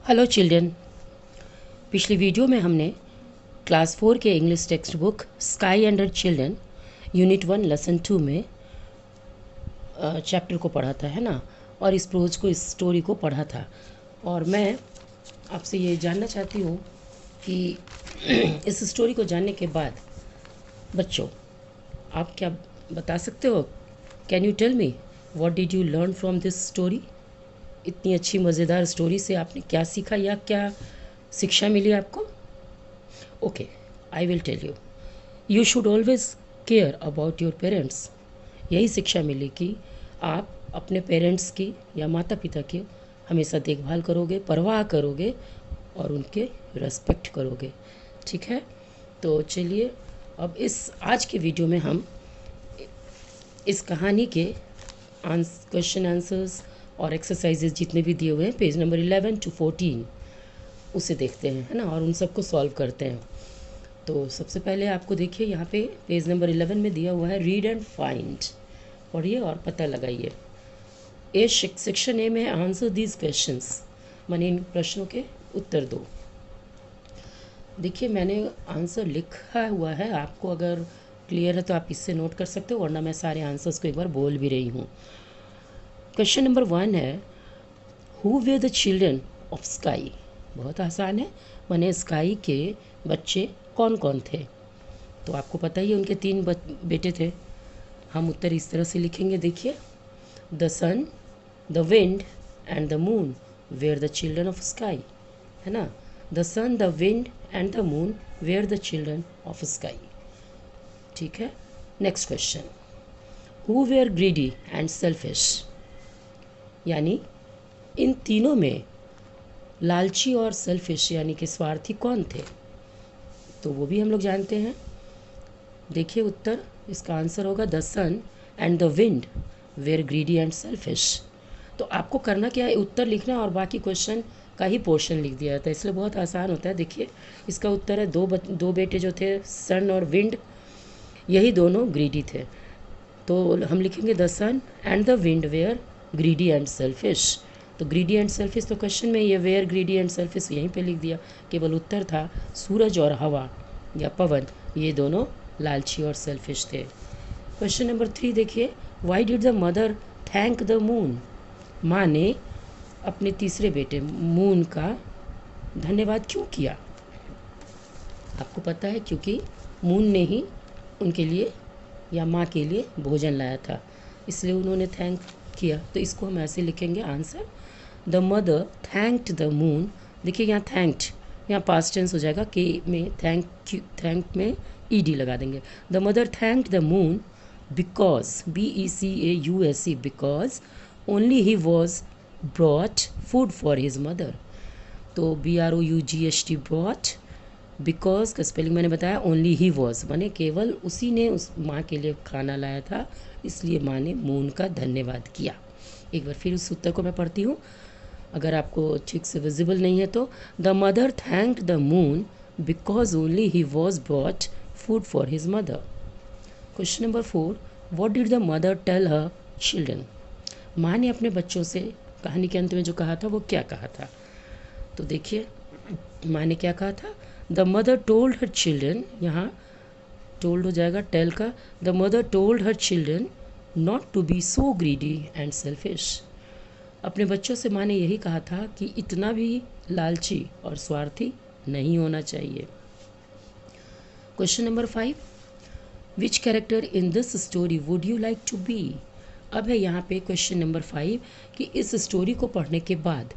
Hello children. पिछली video में हमने क्लास 4 के English text book sky under children unit 1 lesson 2 में चैप्टर को पढ़ा था, है ना। और इस प्रोज को, इस स्टोरी को पढ़ा था। और मैं आपसे ये जानना चाहती हूँ कि इस स्टोरी को जानने के बाद बच्चों आप क्या बता सकते हो? Can you tell me what did you learn from this story? इतनी अच्छी मज़ेदार स्टोरी से आपने क्या सीखा या क्या शिक्षा मिली आपको? Okay, I will tell you. You should always care about your parents. यही शिक्षा मिली कि आप अपने पेरेंट्स की या माता पिता की हमेशा देखभाल करोगे, परवाह करोगे और उनके रेस्पेक्ट करोगे। ठीक है, तो चलिए अब इस आज के वीडियो में हम इस कहानी के क्वेश्चन आंसर्स और एक्सरसाइजेज जितने भी दिए हुए हैं पेज नंबर 11 to 14 उसे देखते हैं, है ना, और उन सबको सॉल्व करते हैं। तो सबसे पहले आपको देखिए यहाँ पे पेज नंबर 11 में दिया हुआ है रीड एंड फाइंड। पढ़िए और पता लगाइए। सेक्शन ए में आंसर दीज क्वेश्चंस, माने इन प्रश्नों के उत्तर दो। देखिए मैंने आंसर लिखा हुआ है, आपको अगर क्लियर है तो आप इससे नोट कर सकते हो, वरना मैं सारे आंसर्स को एक बार बोल भी रही हूँ। क्वेश्चन नंबर 1 है who way the children of sky. बहुत आसान है, माने स्काई के बच्चे कौन कौन थे। तो आपको पता ही है उनके 3 बेटे थे। हम उत्तर इस तरह से लिखेंगे, देखिए, the sun, the wind and the moon were the children of sky, है ना। The sun, the wind and the moon were the children of sky. ठीक है, next question, who were greedy and selfish. यानी इन तीनों में लालची और सेल्फिश यानी कि स्वार्थी कौन थे? तो वो भी हम लोग जानते हैं। देखिए उत्तर, इसका आंसर होगा the sun and the wind were greedy and selfish. तो आपको करना क्या है, उत्तर लिखना है और बाकी क्वेश्चन का ही पोर्शन लिख दिया जाता है, इसलिए बहुत आसान होता है। देखिए इसका उत्तर है दो बेटे जो थे सन और विंड, यही दोनों ग्रीडी थे। तो हम लिखेंगे the sun and the wind were greedy and selfish. तो ग्रीडी एंड सेल्फिश तो क्वेश्चन में ये वेयर ग्रीडी एंड सेल्फिश यहीं पे लिख दिया, केवल उत्तर था सूरज और हवा या पवन, ये दोनों लालची और सेल्फिश थे। क्वेश्चन नंबर 3 देखिए, why did the mother thank the moon. माँ ने अपने तीसरे बेटे मून का धन्यवाद क्यों किया? आपको पता है क्योंकि मून ने ही उनके लिए या माँ के लिए भोजन लाया था, इसलिए उन्होंने थैंक किया। तो इसको हम ऐसे लिखेंगे answer, the mother thanked the moon. देखिए यहाँ थैंक्ड, यहाँ पास्ट टेंस हो जाएगा, के में थैंक में ईडी लगा देंगे। The mother thanked the moon because, BECAUSE, because only he was brought food for his mother. तो BROUGHT ब्रॉट, बिकॉज का स्पेलिंग मैंने बताया, ओनली ही वॉज माने केवल उसी ने उस माँ के लिए खाना लाया था, इसलिए माँ ने मून का धन्यवाद किया। एक बार फिर उस उत्तर को मैं पढ़ती हूँ, अगर आपको ठीक से विजिबल नहीं है तो, the mother thanked the moon because only he was brought food for his mother. Question number 4, what did the mother tell her children. माँ ने अपने बच्चों से कहानी के अंत में जो कहा था वो क्या कहा था? तो देखिए माँ ने क्या कहा था, the mother told her children, यहाँ टोल्ड हो जाएगा टेल का, the mother told her children not to be so greedy and selfish. अपने बच्चों से माँ ने यही कहा था कि इतना भी लालची और स्वार्थी नहीं होना चाहिए। Question number 5, which character in this story would you like to be. अब है यहाँ पे क्वेश्चन नंबर 5 कि इस स्टोरी को पढ़ने के बाद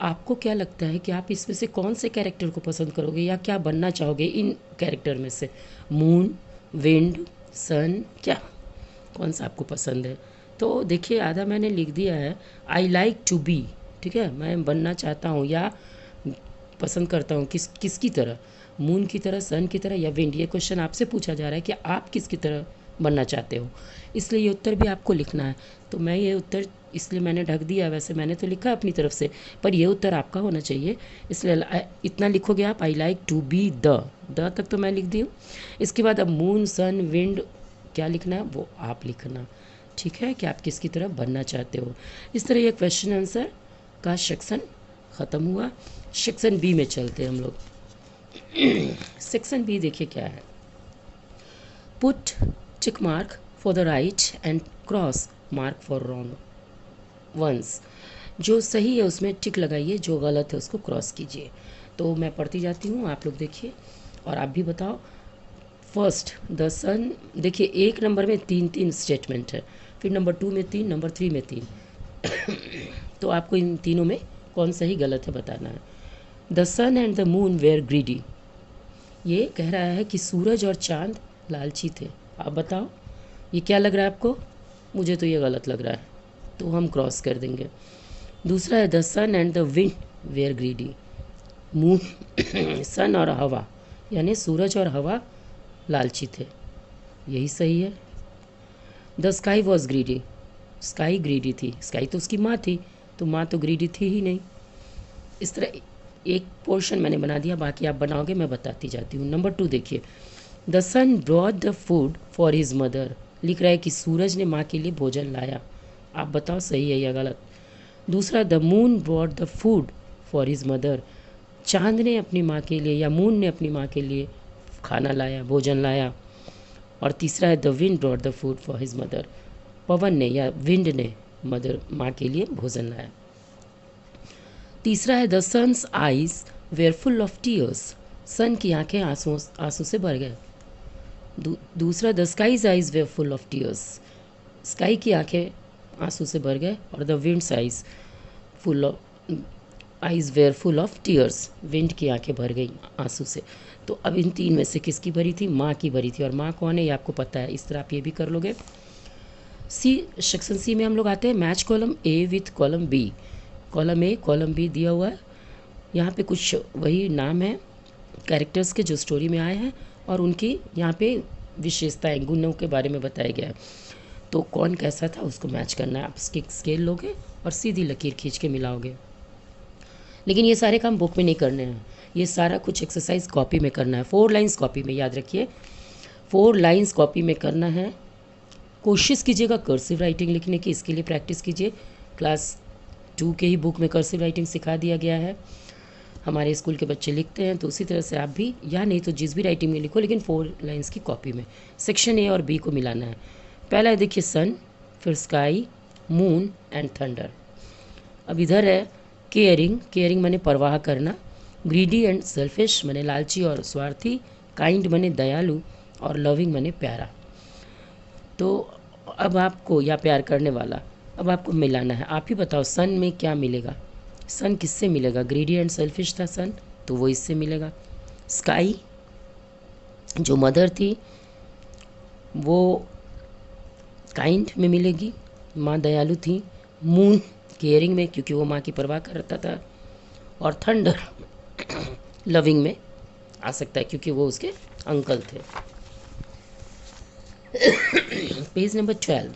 आपको क्या लगता है कि आप इसमें से कौन से कैरेक्टर को पसंद करोगे या क्या बनना चाहोगे इन कैरेक्टर में से? मून, विंड, सन, क्या कौन सा आपको पसंद है? तो देखिए आधा मैंने लिख दिया है, आई लाइक टू बी। ठीक है, मैं बनना चाहता हूँ या पसंद करता हूँ किसकी तरह, मून की तरह, सन की तरह या विंड। ये क्वेश्चन आपसे पूछा जा रहा है कि आप किसकी तरह बनना चाहते हो, इसलिए ये उत्तर भी आपको लिखना है। तो मैं ये उत्तर इसलिए मैंने ढक दिया, वैसे मैंने तो लिखा अपनी तरफ से, पर ये उत्तर आपका होना चाहिए, इसलिए इतना लिखोगे आप, I like to be the तक तो मैं लिख दी हूँ। इसके बाद अब मून, सन, विंड क्या लिखना है वो आप लिखना। ठीक है, कि आप किसकी तरह बनना चाहते हो। इस तरह ये क्वेश्चन आंसर का सेक्शन ख़त्म हुआ। सेक्शन बी में चलते हैं हम लोग। सेक्शन बी देखिए क्या है। Put tick mark for the right and cross mark for wrong ones. जो सही है उसमें टिक लगाइए, जो गलत है उसको क्रॉस कीजिए। तो मैं पढ़ती जाती हूँ, आप लोग देखिए और आप भी बताओ। फर्स्ट द सन, देखिए एक नंबर में 3 स्टेटमेंट है, फिर नंबर 2 में 3, नंबर 3 में 3। तो आपको इन तीनों में कौन सही गलत है बताना है। The sun and the moon were greedy, ये कह रहा है कि सूरज और चांद लालची थे। आप बताओ ये क्या लग रहा है आपको? मुझे तो ये गलत लग रहा है, तो हम क्रॉस कर देंगे। दूसरा है the sun and the wind were greedy, moon sun और हवा यानी सूरज और हवा लालची थे, यही सही है। The sky was greedy, sky greedy थी, स्काई तो उसकी माँ थी, तो माँ तो ग्रीडी थी ही नहीं। इस तरह एक पोर्शन मैंने बना दिया, बाकी आप बनाओगे, मैं बताती जाती हूँ। नंबर 2 देखिए, the sun brought the food for his mother, लिख रहा है कि सूरज ने माँ के लिए भोजन लाया। आप बताओ सही है या गलत। दूसरा the moon brought the food for his mother, चांद ने अपनी माँ के लिए या मून ने अपनी माँ के लिए खाना लाया, भोजन लाया। और तीसरा है the wind brought the food for his mother, पवन ने या विंड ने मदर माँ के लिए भोजन लाया। तीसरा है the sun's eyes were full of tears, sun की आंखें आंसू से भर गए। दूसरा the sky's eyes were full of tears, sky की आंखें आंसू से भर गए। और the wind's eyes full of eyes were full of tears, wind की आंखें भर गई आंसू से। तो अब इन तीन में से किसकी भरी थी? माँ की भरी थी। और माँ कौन है ये आपको पता है, इस तरह आप ये भी कर लोगे। सी, सेक्शन सी में हम लोग आते हैं match column A with column B. Column A column B दिया हुआ है, यहाँ पे कुछ वही नाम है कैरेक्टर्स के जो स्टोरी में आए हैं और उनकी यहाँ पे विशेषताएं, गुणों के बारे में बताया गया है। तो कौन कैसा था उसको मैच करना है। आप स्केल लोगे और सीधी लकीर खींच के मिलाओगे। लेकिन ये सारे काम बुक में नहीं करने हैं, ये सारा कुछ एक्सरसाइज कॉपी में करना है। 4 लाइन्स कॉपी में, याद रखिए 4 लाइन्स कॉपी में करना है। कोशिश कीजिएगा कर्सिव राइटिंग लिखने की, इसके लिए प्रैक्टिस कीजिए। क्लास 2 के ही बुक में कर्सिव राइटिंग सिखा दिया गया है। हमारे स्कूल के बच्चे लिखते हैं, तो उसी तरह से आप भी, या नहीं तो जिस भी राइटिंग में लिखो, लेकिन 4 लाइन्स की कॉपी में। सेक्शन ए और बी को मिलाना है। पहला है देखिए सन, फिर स्काई, मून एंड थंडर। अब इधर है केयरिंग, केयरिंग माने परवाह करना। ग्रीडी एंड सेल्फिश माने लालची और स्वार्थी। काइंड माने दयालु और लविंग माने प्यारा। तो अब आपको, या प्यार करने वाला, अब आपको मिलाना है। आप ही बताओ सन में क्या मिलेगा? सन किससे मिलेगा? ग्रीडी एंड सेल्फिश था सन, तो वो इससे मिलेगा। स्काई जो मदर थी वो काइंड में मिलेगी, माँ दयालु थी। मून केयरिंग में, क्योंकि वो माँ की परवाह करता था। और थंडर लविंग में आ सकता है, क्योंकि वो उसके अंकल थे। पेज नंबर 12,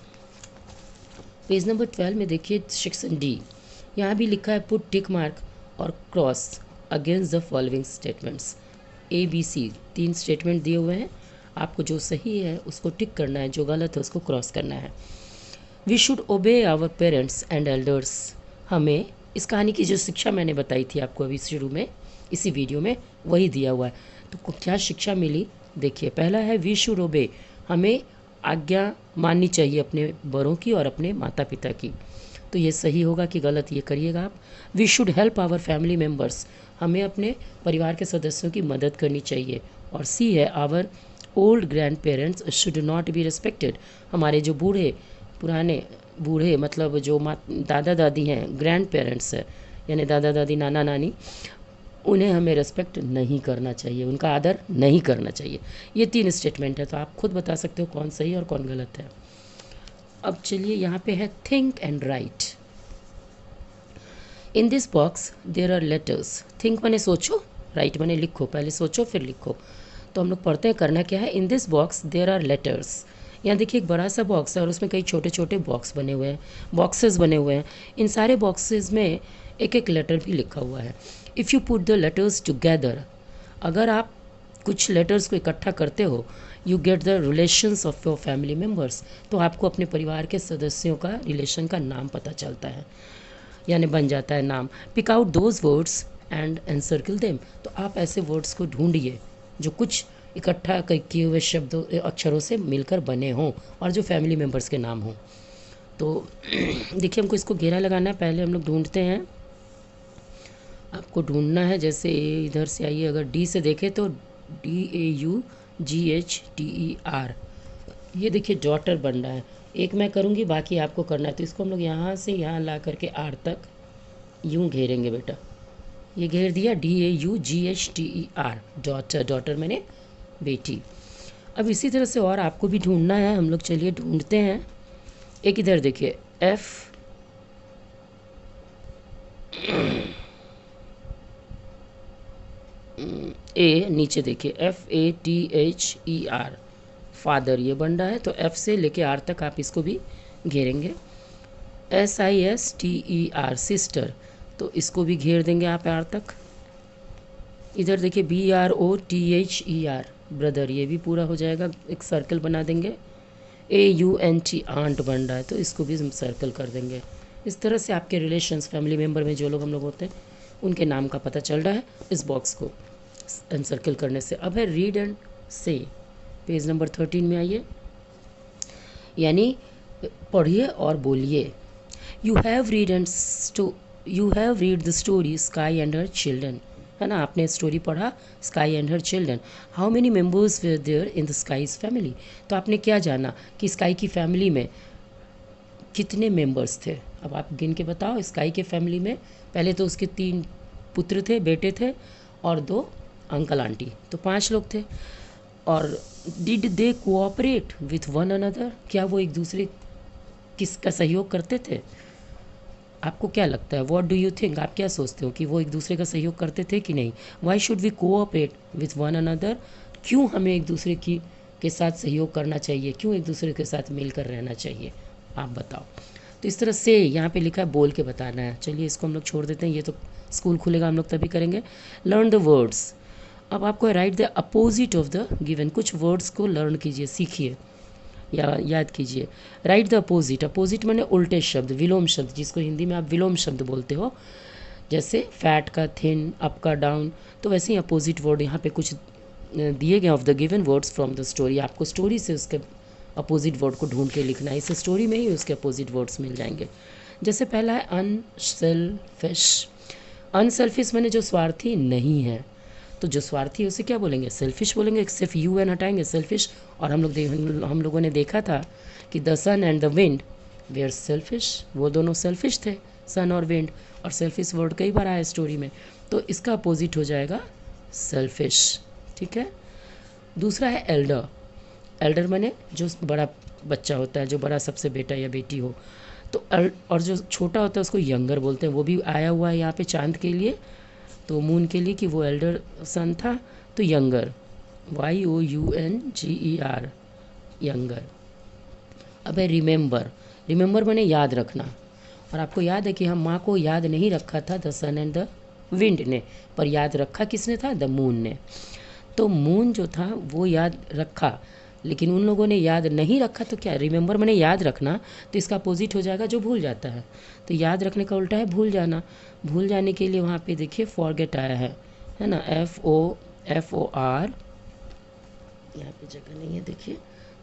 पेज नंबर 12 में देखिए सेक्शन डी। यहाँ भी लिखा है पुट टिक मार्क और cross against the following statements. A B C 3 statement दिए हुए हैं, आपको जो सही है उसको टिक करना है, जो गलत है उसको क्रॉस करना है। We should obey our parents and elders, हमें इस कहानी की जो शिक्षा मैंने बताई थी आपको अभी शुरू में इसी वीडियो में, वही दिया हुआ है। तो क्या शिक्षा मिली देखिए। पहला है वी शुड ओबे, हमें आज्ञा माननी चाहिए अपने बड़ों की और अपने माता पिता की। तो ये सही होगा कि गलत, ये करिएगा आप। We should help our family members, हमें अपने परिवार के सदस्यों की मदद करनी चाहिए। और सी है our old grand parents should not be respected, हमारे जो पुराने बूढ़े मतलब जो दादा दादी हैं, ग्रैंड पेरेंट्स है यानी दादा दादी नाना नानी, उन्हें हमें रेस्पेक्ट नहीं करना चाहिए, उनका आदर नहीं करना चाहिए। ये 3 स्टेटमेंट है, तो आप खुद बता सकते हो कौन सही और कौन गलत है। अब चलिए यहाँ पे है think and write. In this box there are letters. Think माने सोचो, राइट माने लिखो, पहले सोचो फिर लिखो। तो हम लोग पढ़ते हैं, करना क्या है। In this box there are letters, यहाँ देखिए एक बड़ा सा बॉक्स है और उसमें कई छोटे छोटे बॉक्स बने हुए हैं, बॉक्सेस बने हुए हैं। इन सारे बॉक्सेस में एक एक लेटर भी लिखा हुआ है। If you put the letters together, अगर आप कुछ लेटर्स को इकट्ठा करते हो, you get the relations of your family members, तो आपको अपने परिवार के सदस्यों का रिलेशन का नाम पता चलता है। यानी बन जाता है नाम। Pick out those words and encircle them. तो आप ऐसे वर्ड्स को ढूंढिए जो कुछ इकट्ठा किए हुए शब्दों अक्षरों से मिलकर बने हों और जो फैमिली मेम्बर्स के नाम हों। तो देखिए हमको इसको घेरा लगाना है, पहले हम लोग ढूंढते हैं। आपको ढूंढना है, जैसे इधर से आइए, अगर डी से देखें तो DAUGHTER, ये देखिए डॉटर बन रहा है। एक मैं करूँगी, बाकी आपको करना है। तो इसको हम लोग यहाँ से यहाँ ला करके आर तक यूँ घेरेंगे बेटा। ये घेर दिया, DAUGHTER, डॉटर। डॉटर मैंने बेटी। अब इसी तरह से और आपको भी ढूंढना है, हम लोग चलिए ढूंढते हैं। एक इधर देखिए FA, नीचे देखिए FATHER, फादर, ये बन रहा है। तो F से लेके R तक आप इसको भी घेरेंगे। SISTER, सिस्टर, तो इसको भी घेर देंगे आप R तक। इधर देखिए BROTHER, ब्रदर, ये भी पूरा हो जाएगा, एक सर्कल बना देंगे। AUNT, आंट बन रहा है, तो इसको भी हम सर्कल कर देंगे। इस तरह से आपके रिलेशंस, फैमिली मेम्बर में जो लोग हम लोग होते हैं उनके नाम का पता चल रहा है इस बॉक्स को एनसर्कल करने से। अब है read and say, page number 13 में आइए, यानी पढ़िए और बोलिए। You have read the story sky and her children, है ना, आपने स्टोरी पढ़ा sky and her children. How many members were there in the sky's family. तो आपने क्या जाना कि स्काई की फैमिली में कितने मेंबर्स थे। अब आप गिन के बताओ। स्काई के फैमिली में पहले तो उसके 3 पुत्र थे, बेटे थे, और 2 अंकल आंटी, तो 5 लोग थे। और did they cooperate with one another, क्या वो एक दूसरे किसका सहयोग करते थे। आपको क्या लगता है, व्हाट डू यू थिंक, आप क्या सोचते हो कि वो एक दूसरे का सहयोग करते थे कि नहीं। Why should we cooperate with one another, क्यों हमें एक दूसरे के साथ सहयोग करना चाहिए, क्यों एक दूसरे के साथ मिलकर रहना चाहिए, आप बताओ। तो इस तरह से यहाँ पे लिखा है, बोल के बताना है। चलिए इसको हम लोग छोड़ देते हैं, ये तो स्कूल खुलेगा हम लोग तभी करेंगे। Learn the words. अब आपको right the opposite of the given, कुछ वर्ड्स को लर्न कीजिए, सीखिए या याद कीजिए। राइट द अपोजिट, अपोजिट माने उल्टे शब्द, विलोम शब्द, जिसको हिंदी में आप विलोम शब्द बोलते हो, जैसे फैट का थिन, अप का डाउन। तो वैसे ही अपोजिट वर्ड यहाँ पे कुछ दिए गए of the given words from the story. आपको स्टोरी से उसके अपोजिट वर्ड को ढूंढ के लिखना है, इस स्टोरी में ही उसके अपोजिट वर्ड्स मिल जाएंगे। जैसे पहला है अनसेल्फिश। अनसेल्फिश माने जो स्वार्थी नहीं है, तो जो स्वार्थी है उसे क्या बोलेंगे, सेल्फिश बोलेंगे। सिर्फ यू एन हटाएंगे, सेल्फिश। और हम लोगों ने देखा था कि the sun and the wind were selfish, वो दोनों सेल्फिश थे, सन और विंड। और सेल्फिश वर्ड कई बार आया स्टोरी में, तो इसका अपोजिट हो जाएगा सेल्फिश, ठीक है। दूसरा है एल्डर। एल्डर माने जो बड़ा बच्चा होता है, जो बड़ा सबसे बेटा या बेटी हो। तो और जो छोटा होता है उसको यंगर बोलते हैं। वो भी आया हुआ है यहाँ पे चांद के लिए, तो मून के लिए, कि वो एल्डर सन था, तो यंगर, YOUNGER, यंगर। अब है रिमेंबर। रिमेंबर माने याद रखना। और आपको याद है कि हम माँ को याद नहीं रखा था the sun and the wind ने, पर याद रखा किसने था, द मून ने। तो मून जो था वो याद रखा, लेकिन उन लोगों ने याद नहीं रखा। तो क्या, रिमेंबर माने याद रखना, तो इसका अपोजिट हो जाएगा जो भूल जाता है। तो याद रखने का उल्टा है भूल जाना। भूल जाने के लिए वहाँ पे देखिए फॉरगेट आया है ना, FOR, यहाँ पे जगह नहीं है देखिए,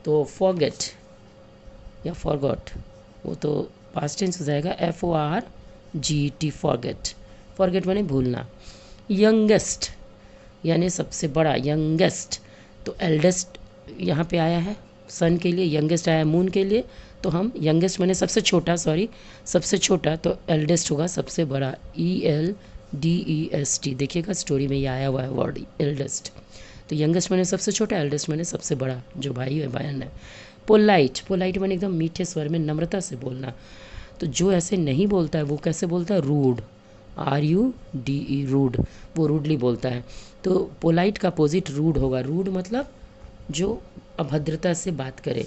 तो फॉरगेट या फॉरगॉट, वो तो पास्ट टेंस हो जाएगा, FORGET, फॉरगेट। फॉरगेट माने भूलना। यंगेस्ट यानी सबसे बड़ा, यंगेस्ट। तो एल्डेस्ट यहाँ पे आया है सन के लिए, यंगेस्ट आया है मून के लिए। तो हम यंगेस्ट माने सबसे छोटा, सबसे छोटा, तो एल्डेस्ट होगा सबसे बड़ा, ELDEST। देखिएगा स्टोरी में ये आया हुआ है वर्ड एल्डेस्ट। तो यंगेस्ट माने सबसे छोटा, एल्डेस्ट माने सबसे बड़ा, जो भाई है बहन है। पोलाइट, पोलाइट माने एकदम मीठे स्वर में नम्रता से बोलना। तो जो ऐसे नहीं बोलता है वो कैसे बोलता है, रूड, RUDE, रूड, वो रूडली बोलता है। तो पोलाइट का अपोजिट रूड होगा। रूड मतलब जो अभद्रता से बात करे।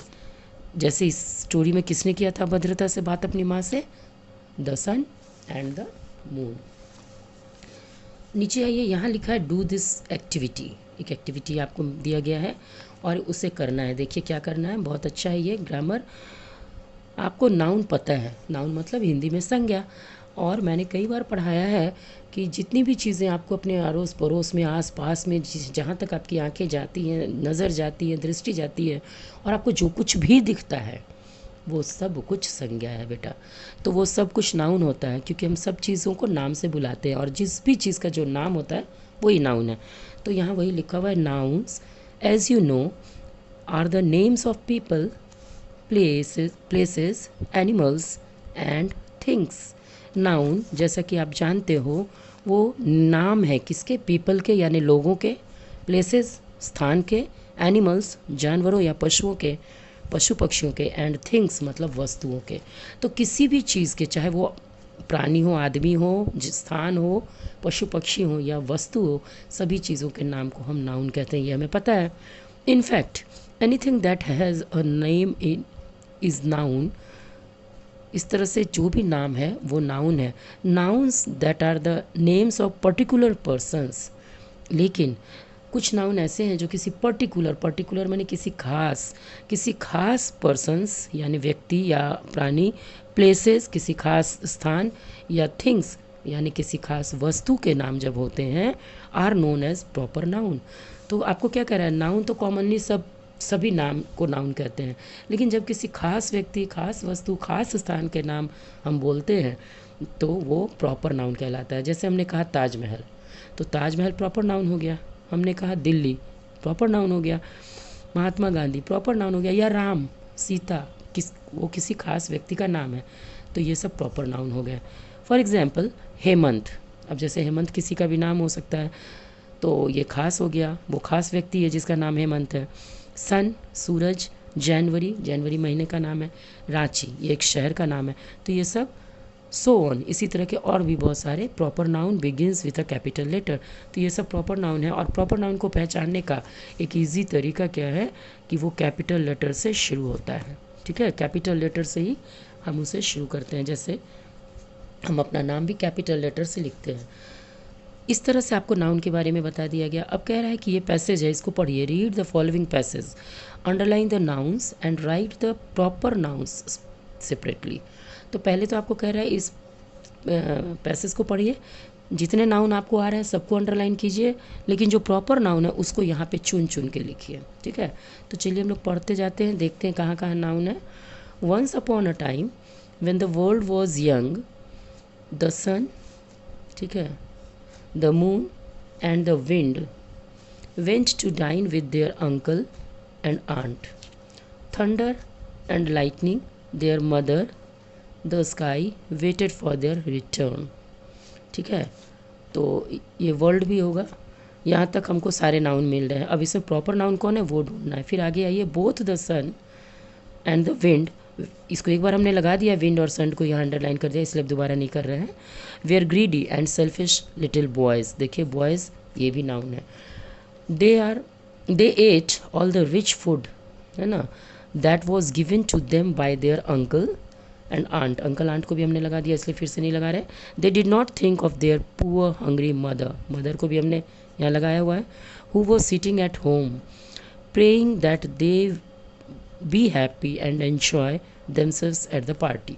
जैसे इस स्टोरी में किसने किया था अभद्रता से बात अपनी माँ से, the sun and the moon. नीचे आइए, यहाँ लिखा है डू दिस एक्टिविटी। एक एक्टिविटी आपको दिया गया है और उसे करना है। देखिए क्या करना है, बहुत अच्छा है ये ग्रामर। आपको नाउन पता है, नाउन मतलब हिंदी में संज्ञा, और मैंने कई बार पढ़ाया है कि जितनी भी चीज़ें आपको अपने अड़ोस पड़ोस में, आस पास में, जहाँ तक आपकी आंखें जाती हैं, नज़र जाती है, दृष्टि जाती है, और आपको जो कुछ भी दिखता है वो सब कुछ संज्ञा है बेटा। तो वो सब कुछ नाउन होता है, क्योंकि हम सब चीज़ों को नाम से बुलाते हैं, और जिस भी चीज़ का जो नाम होता है वही नाउन है। तो यहाँ वही लिखा हुआ है, nouns as you know are the names of people, places, animals and things. Noun जैसा कि आप जानते हो वो नाम है किसके? पीपल के यानी लोगों के, प्लेसेस स्थान के, एनिमल्स जानवरों या पशुओं के, पशु पक्षियों के, एंड थिंग्स मतलब वस्तुओं के। तो किसी भी चीज़ के, चाहे वो प्राणी हो, आदमी हो, स्थान हो, पशु पक्षी हो या वस्तु हो, सभी चीज़ों के नाम को हम नाउन कहते हैं, ये हमें पता है। In fact anything that has a name is noun. इस तरह से जो भी नाम है वो नाउन है। Nouns that are the names of particular persons. लेकिन कुछ नाउन ऐसे हैं जो किसी पर्टिकुलर माने किसी खास पर्सन्स यानी व्यक्ति या प्राणी, प्लेसेस किसी खास स्थान, या थिंग्स यानी किसी खास वस्तु के नाम जब होते हैं, are known as proper noun. तो आपको क्या कह रहा है? नाउन तो कॉमनली सभी नाम को नाउन कहते हैं, लेकिन जब किसी खास व्यक्ति, खास वस्तु, खास स्थान के नाम हम बोलते हैं तो वो प्रॉपर नाउन कहलाता है। जैसे हमने कहा ताजमहल, तो ताजमहल प्रॉपर नाउन हो गया। हमने कहा दिल्ली, प्रॉपर नाउन हो गया। महात्मा गांधी प्रॉपर नाउन हो गया। या राम, सीता, वो किसी खास व्यक्ति का नाम है, तो ये सब प्रॉपर नाउन हो गया। फॉर एग्जाम्पल हेमंत, अब जैसे हेमंत किसी का भी नाम हो सकता है, तो ये खास हो गया, वो खास व्यक्ति है जिसका नाम हेमंत है। सन सूरज, जनवरी महीने का नाम है। रांची ये एक शहर का नाम है। तो ये सब सो ऑन, इसी तरह के और भी बहुत सारे proper noun begins with a capital letter. तो ये सब प्रॉपर नाउन है, और प्रॉपर नाउन को पहचानने का एक इजी तरीका क्या है कि वो कैपिटल लेटर से शुरू होता है। ठीक है, कैपिटल लेटर से ही हम उसे शुरू करते हैं। जैसे हम अपना नाम भी कैपिटल लेटर से लिखते हैं। इस तरह से आपको नाउन के बारे में बता दिया गया। अब कह रहा है कि ये पैसेज है, इसको पढ़िए। Read the following passage, underline the nouns and right the proper nouns separately. तो पहले तो आपको कह रहा है इस पैसेज को पढ़िए, जितने नाउन आपको आ रहे हैं सबको अंडरलाइन कीजिए, लेकिन जो प्रॉपर नाउन है उसको यहाँ पे चुन चुन के लिखिए। ठीक है, तो चलिए हम लोग पढ़ते जाते हैं, देखते हैं कहाँ कहाँ नाउन है। Once upon a time when the world was young, the sun, ठीक है, the moon and the wind went to dine with their uncle and aunt. Thunder and lightning, their mother, the sky waited for their return. ठीक है, तो ये world भी होगा। यहाँ तक हमको सारे नाउन मिल रहे हैं। अब इसमें प्रॉपर नाउन कौन है वो ढूंढना है। फिर आगे आइए, both the sun and the wind, इसको एक बार हमने लगा दिया, विंड और सन को यहाँ अंडरलाइन कर दिया, इसलिए दोबारा नहीं कर रहे हैं। Were greedy and selfish little boys, देखिए बॉयज़ ये भी नाउन है। They ate all the rich food, है ना, that was given to them by their uncle and aunt, uncle aunt को भी हमने लगा दिया, इसलिए फिर से नहीं लगा रहे। They did not think of their poor hungry mother, mother को भी हमने यहाँ लगाया हुआ है। Who was sitting at home praying that they be happy and enjoy themselves at the party.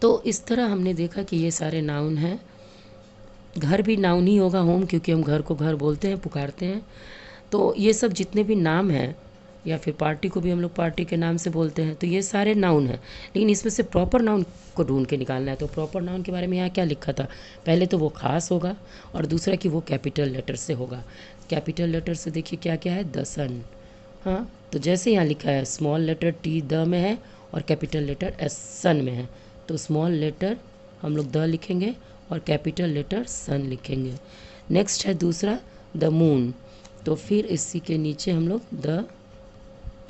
तो इस तरह हमने देखा कि ये सारे नाउन हैं। घर भी नाउन ही होगा, होम, क्योंकि हम घर को घर बोलते हैं, पुकारते हैं। तो ये सब जितने भी नाम हैं, या फिर पार्टी को भी हम लोग पार्टी के नाम से बोलते हैं, तो ये सारे नाउन हैं। लेकिन इसमें से प्रॉपर नाउन को ढूंढ के निकालना है। तो प्रॉपर नाउन के बारे में यहाँ क्या लिखा था? पहले तो वो खास होगा, और दूसरा कि वो कैपिटल लेटर से होगा। कैपिटल लेटर से देखिए क्या क्या है, द सन। हाँ, तो जैसे यहाँ लिखा है स्मॉल लेटर टी द में है और कैपिटल लेटर एस सन में है, तो स्मॉल लेटर हम लोग द लिखेंगे और कैपिटल लेटर सन लिखेंगे। नेक्स्ट है दूसरा द मून, तो फिर इसी के नीचे हम लोग द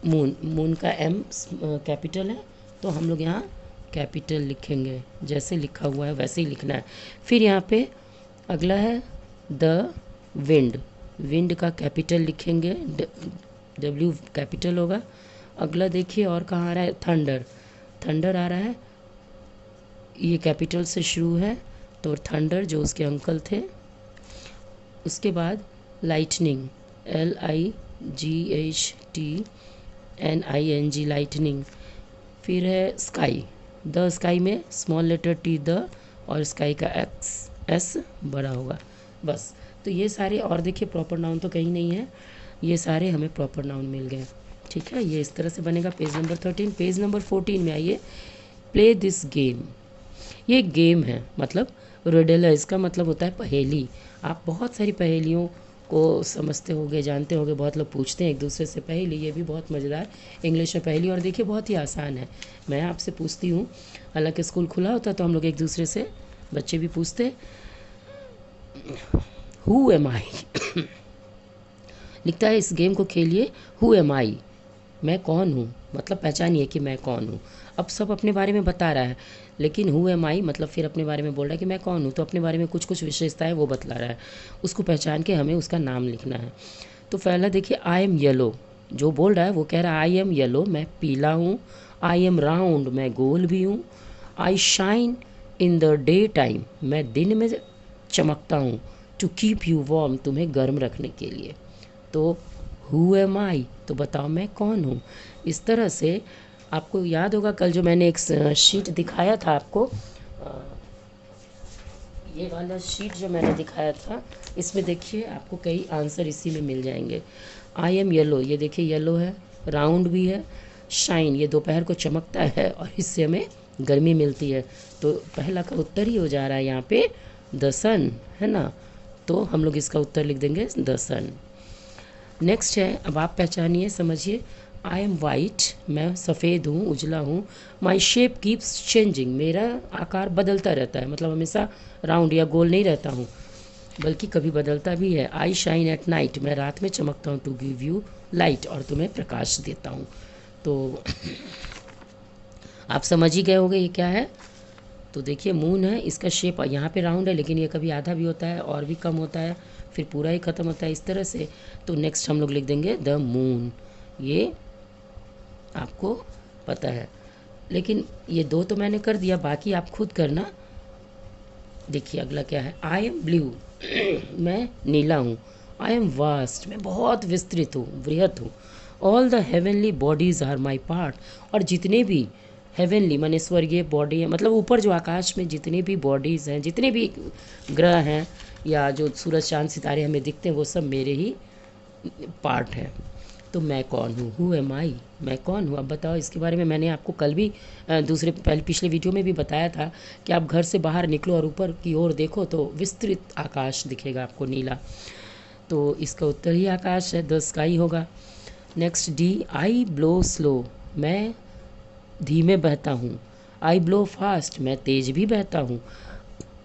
मून, मून का एम कैपिटल है, तो हम लोग यहाँ कैपिटल लिखेंगे, जैसे लिखा हुआ है वैसे ही लिखना है। फिर यहाँ पे अगला है द विंड, विंड का कैपिटल लिखेंगे, डब्ल्यू कैपिटल होगा। अगला देखिए और कहाँ आ रहा है, थंडर, थंडर आ रहा है, ये कैपिटल से शुरू है, तो थंडर जो उसके अंकल थे। उसके बाद लाइटनिंग, LIGHTNING, लाइटनिंग। फिर है स्काई, द स्काई में स्मॉल लेटर टी द, और स्काई का एस बड़ा होगा, बस। तो ये सारे, और देखिए प्रॉपर नाउन तो कहीं नहीं है, ये सारे हमें प्रॉपर नाउन मिल गए। ठीक है, ये इस तरह से बनेगा पेज नंबर 13। पेज नंबर 14 में आइए, प्ले दिस गेम। ये गेम है, मतलब रिडल है, इसका मतलब होता है पहेली। आप बहुत सारी पहेलियों को समझते होंगे, जानते होंगे, बहुत लोग पूछते हैं एक दूसरे से पहेली, ये भी बहुत मज़ेदार इंग्लिश में पहेली, और देखिए बहुत ही आसान है। मैं आपसे पूछती हूँ, हालांकि स्कूल खुला होता तो हम लोग एक दूसरे से, बच्चे भी पूछते, हु एम आई लिखता है, इस गेम को खेलिए, हु एम आई, मैं कौन हूँ, मतलब पहचानिए कि मैं कौन हूँ। अब सब अपने बारे में बता रहा है, लेकिन हु एम आई मतलब फिर अपने बारे में बोल रहा है कि मैं कौन हूँ, तो अपने बारे में कुछ कुछ विशेषताएं वो बतला रहा है, उसको पहचान के हमें उसका नाम लिखना है। तो पहला देखिए, आई एम येलो, जो बोल रहा है वो कह रहा है आई एम येलो, मैं पीला हूँ। आई एम राउंड, मैं गोल भी हूँ। I shine in the daytime, मैं दिन में चमकता हूँ। टू कीप यू वार्म, तुम्हें गर्म रखने के लिए। तो हु एम आई, तो बताओ मैं कौन हूँ। इस तरह से आपको याद होगा कल जो मैंने एक शीट दिखाया था आपको, ये वाला शीट जो मैंने दिखाया था, इसमें देखिए आपको कई आंसर इसी में मिल जाएंगे। आई एम येलो, ये देखिए येलो है, राउंड भी है, शाइन ये दोपहर को चमकता है और इससे हमें गर्मी मिलती है। तो पहला का उत्तर ही हो जा रहा है यहाँ पे द सन, है ना। तो हम लोग इसका उत्तर लिख देंगे द सन। नेक्स्ट है, अब आप पहचानिए, समझिए। आई एम वाइट, मैं सफ़ेद हूँ, उजला हूँ। माई शेप कीप्स चेंजिंग, मेरा आकार बदलता रहता है, मतलब हमेशा राउंड या गोल नहीं रहता हूँ, बल्कि कभी बदलता भी है। आई शाइन एट नाइट, मैं रात में चमकता हूँ। टू गिव यू लाइट, और तुम्हें प्रकाश देता हूँ। तो आप समझ ही गए होंगे ये क्या है। तो देखिए मून है, इसका शेप यहाँ पे राउंड है, लेकिन ये कभी आधा भी होता है और भी कम होता है, फिर पूरा ही ख़त्म होता है, इस तरह से। तो नेक्स्ट हम लोग लिख देंगे द मून, ये आपको पता है। लेकिन ये दो तो मैंने कर दिया, बाकी आप खुद करना। देखिए अगला क्या है, आई एम ब्लू मैं नीला हूँ। आई एम वास्ट, मैं बहुत विस्तृत हूँ, वृहत हूँ। All the heavenly bodies are my part, और जितने भी हेवनली माने स्वर्गीय बॉडी है, मतलब ऊपर जो आकाश में जितने भी बॉडीज़ हैं, जितने भी ग्रह हैं, या जो सूरज चांद सितारे हमें दिखते हैं, वो सब मेरे ही पार्ट है। तो मैं कौन हूँ, हु एम आई, मैं कौन हूँ। अब बताओ इसके बारे में, मैंने आपको कल भी पिछले वीडियो में भी बताया था कि आप घर से बाहर निकलो और ऊपर की ओर देखो तो विस्तृत आकाश दिखेगा आपको, नीला। तो इसका उत्तर ही आकाश है, द स्काई होगा। नेक्स्ट डी, आई ब्लो स्लो, मैं धीमे बहता हूँ। आई ब्लो फास्ट, मैं तेज भी बहता हूँ।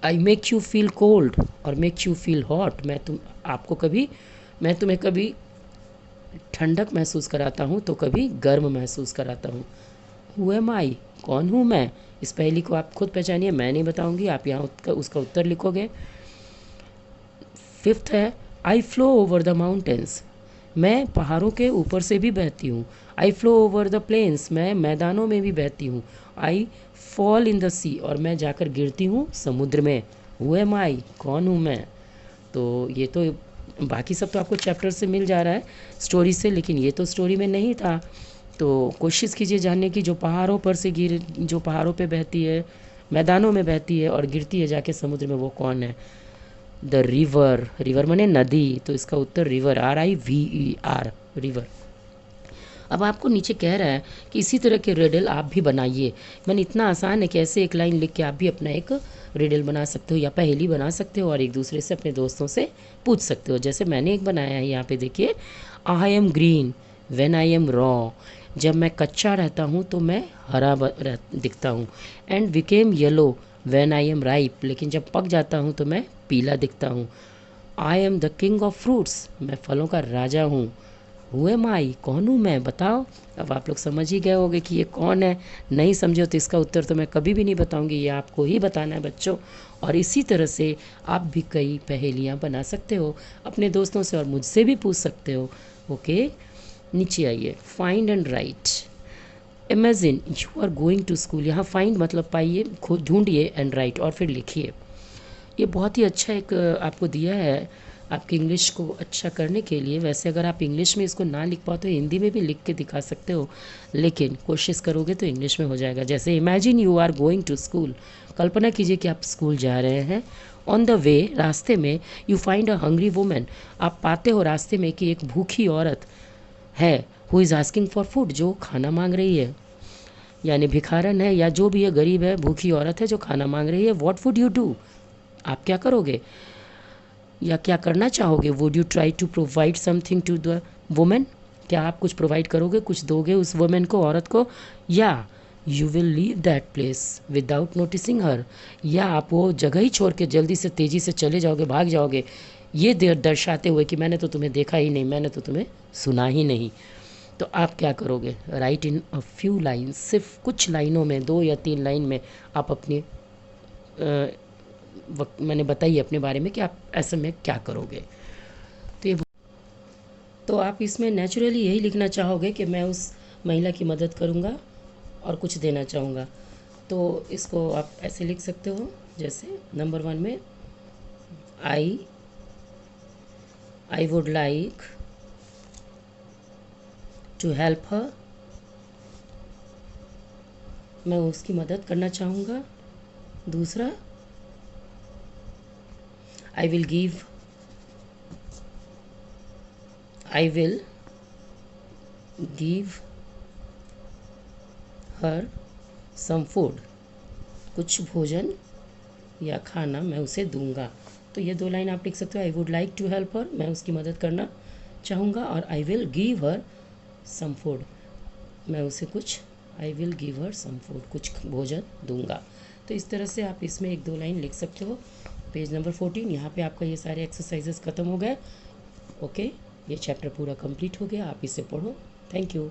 I make you feel cold और मेक यू फील हॉट, मैं तुम्हें कभी ठंडक महसूस कराता हूँ तो कभी गर्म महसूस कराता हूँ। हु एम आई, कौन हूँ मैं। इस पहेली को आप खुद पहचानिए, मैं नहीं बताऊँगी, आप यहाँ उसका उत्तर लिखोगे। फिफ्थ है, I flow over the mountains, मैं पहाड़ों के ऊपर से भी बहती हूँ। I flow over the plains, मैं मैदानों में भी बहती हूँ। आई फॉल इन द सी, और मैं जाकर गिरती हूँ समुद्र में। हु एम आई, कौन हूँ मैं। तो ये तो बाकी सब तो आपको चैप्टर से मिल जा रहा है, स्टोरी से, लेकिन ये तो स्टोरी में नहीं था। तो कोशिश कीजिए जानने की, जो पहाड़ों पर से जो पहाड़ों पे बहती है, मैदानों में बहती है और गिरती है जाके समुद्र में, वो कौन है। द रिवर, रिवर माने नदी, तो इसका उत्तर रिवर, RIVER, रिवर। अब आपको नीचे कह रहा है कि इसी तरह के रिडल आप भी बनाइए। मैंने इतना आसान है कि ऐसे एक लाइन लिख के आप भी अपना एक रिडल बना सकते हो या पहेली बना सकते हो, और एक दूसरे से अपने दोस्तों से पूछ सकते हो। जैसे मैंने एक बनाया है यहाँ पे देखिए, I am green when I am raw, जब मैं कच्चा रहता हूँ तो मैं हरा दिखता हूँ। And became yellow when I am ripe, लेकिन जब पक जाता हूँ तो मैं पीला दिखता हूँ। I am the king of fruits, मैं फलों का राजा हूँ। हु एम आई, कौन हूँ मैं, बताओ। अब आप लोग समझ ही गए होंगे कि ये कौन है। नहीं समझे तो इसका उत्तर तो मैं कभी भी नहीं बताऊंगी, ये आपको ही बताना है बच्चों। और इसी तरह से आप भी कई पहेलियाँ बना सकते हो अपने दोस्तों से, और मुझसे भी पूछ सकते हो। ओके, नीचे आइए, find and write. Imagine you are going to school, यहाँ फाइंड मतलब पाइए, खुद ढूंढिए, एंड राइट और फिर लिखिए। ये बहुत ही अच्छा एक आपको दिया है आपकी इंग्लिश को अच्छा करने के लिए, वैसे अगर आप इंग्लिश में इसको ना लिख पाओ तो हिंदी में भी लिख के दिखा सकते हो, लेकिन कोशिश करोगे तो इंग्लिश में हो जाएगा। जैसे imagine you are going to school, कल्पना कीजिए कि आप स्कूल जा रहे हैं। ऑन द वे, रास्ते में, you find a hungry women, आप पाते हो रास्ते में कि एक भूखी औरत है, who is asking for food, जो खाना मांग रही है, यानी भिखारन है या जो भी है, गरीब है, भूखी औरत है जो खाना मांग रही है। व्हाट वुड यू डू, आप क्या करोगे या क्या करना चाहोगे? Would you try to provide something to the women, क्या आप कुछ प्रोवाइड करोगे, कुछ दोगे उस वुमेन को, औरत को, या you will leave that place without noticing her, या आप वो जगह ही छोड़ के जल्दी से तेज़ी से चले जाओगे, भाग जाओगे, ये दर्शाते हुए कि मैंने तो तुम्हें देखा ही नहीं, मैंने तो तुम्हें सुना ही नहीं। तो आप क्या करोगे? Right in a few lines, सिर्फ कुछ लाइनों में, 2 या 3 लाइन में आप अपनी मैंने बताई अपने बारे में कि आप ऐसे में क्या करोगे। तो ये, तो आप इसमें नेचुरली यही लिखना चाहोगे कि मैं उस महिला की मदद करूँगा और कुछ देना चाहूँगा। तो इसको आप ऐसे लिख सकते हो, जैसे नंबर 1 में I would like to help her, मैं उसकी मदद करना चाहूँगा। दूसरा, I will give her some food, कुछ भोजन या खाना मैं उसे दूंगा। तो ये 2 लाइन आप लिख सकते हो, I would like to help her, मैं उसकी मदद करना चाहूँगा, और I will give her some food, मैं उसे कुछ, I will give her some food, कुछ भोजन दूंगा। तो इस तरह से आप इसमें 1-2 लाइन लिख सकते हो। पेज नंबर 14, यहाँ पे आपका ये सारे एक्सरसाइजेस ख़त्म हो गए। ओके, ये चैप्टर पूरा कंप्लीट हो गया, आप इसे पढ़ो। Thank you.